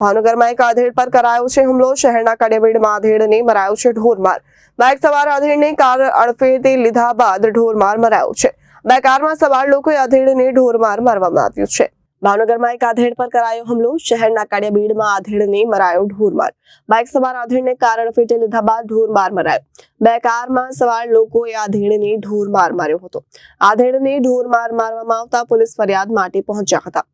ભાવનગરમાં એક આધેડ પર કરાયો છે હુમલો। શહેરના કડિયાબીડમાં આધેડને મરાયો છે ઢોરમાર। બાઇક સવાર આધેડને કાર અડફેટે લીધા બાદ ઢોરમાર મરાયો છે। બે કારમાં સવાર લોકોએ આધેડને ઢોરમાર મારવામાં આવ્યો છે। ભાવનગરમાં એક આધેડ પર કરાયો હુમલો। શહેરના કડિયાબીડમાં આધેડને મરાયો ઢોરમાર। બાઇક સવાર આધેડને કાર અડફેટે લીધા બાદ ઢોરમાર મરાયો। બે કારમાં સવાર લોકોએ આધેડને ઢોરમાર માર્યો હતો। આધેડને ઢોરમાર મારવામાં આવતા પોલીસ ફરિયાદ માટે પહોંચ્યા હતા।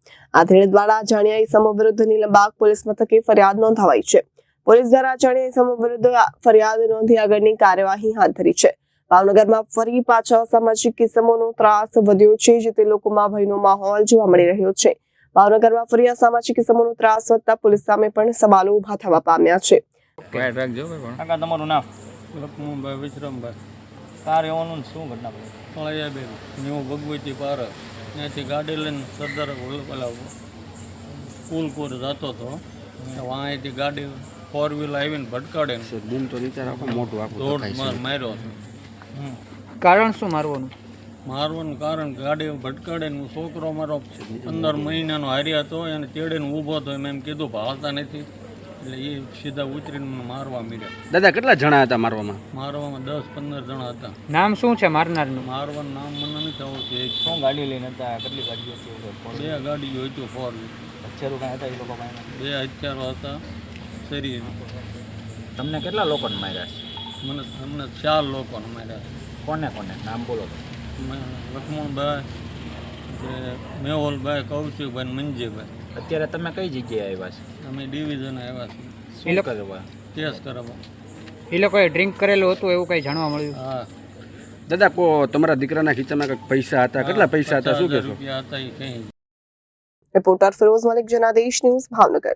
આધેડ દ્વારા અજાણ્યા ઇસમો વિરુદ્ધ નીલમબાગ પોલીસ મથકે ફરિયાદ નોંધાવાઈ છે। પોલીસ દ્વારા અજાણ્યા ઇસમો વિરુદ્ધ ફરિયાદ નોંધી આગળની કાર્યવાહી હાથ ધરી છે। ભાવનગરમાં ફરી પાછા સામાજિક કિસ્સાઓનો ત્રાસ વધ્યો છે, જેથી લોકોમાં ભયનો માહોલ જોવા મળી રહ્યો છે। ભાવનગરમાં ફરી અસામાજિક કિસ્સાઓનો ત્રાસ વધતા પોલીસ સામે પણ સવાલો ઉભા થવા પામ્યા છે। કાકા તમારું નામ? લક્ષ્મણભાઈ વિશ્રામભાઈ। કાર એવાનું શું ઘટના બની? ફળિયાબેન ન્યૂ ભગવતી પાર ત્યાંથી ગાડી લઈને સરદાર પેલા પુલપુર જતો હતો। અહીંથી ગાડી 4 વ્હીલ આવીને ભટકાડે બૂમ તો વિચાર આખો મોટું આખું માર્યો છે। કારણ શું મારવાનું? મારવાનું કારણ ગાડી ભટકાડે ને છોકરો મારો 15 મહિનાનો હારી હતો, એને તેડીને ઊભો હતો, એમ કીધું ભાળતા નથી, એટલે એ સીધા ઉતરીને મને મારવા મળ્યા। દાદા કેટલા જણા હતા મારવામાં? મારવામાં 10-15 જણા હતા। નામ શું છે મારનારનું? મારવાનું નામ મને નથી આવતું। શું ગાડી લઈને હતા? કેટલી ગાડીઓ હતી? 2 ગાડીઓ હતી, 4 વ્હીલ। હથિયારો કાંઈ હતા એ લોકો પાસે? 2 હથિયારો હતા શરીર। તમને કેટલા લોકોને માર્યા છે? અમને 4 લોકોને માર્યા છે। કોને કોને નામ બોલો તો? લક્ષ્મણભાઈ, મેહુલભાઈ, કૌશિકભાઈ, મંજીભાઈ। અત્યારે તમે કઈ જગ્યાએ આવ્યા છો? અમે ડિવિઝન આવ્યા છીએ શું કરવા? કેસ કરાવવા। એ લોકોએ ડ્રિંક કરેલું હતું એવું કંઈ જાણવા મળ્યું? હા, દાદા તમારા દીકરાના ખીચામાં કંઈક પૈસા હતા, કેટલા પૈસા હતા, શું 50,000 કહેશો? રૂપિયા હતા એ કંઈ। Reporter Firoz Malik, Janadesh news, Bhavnagar.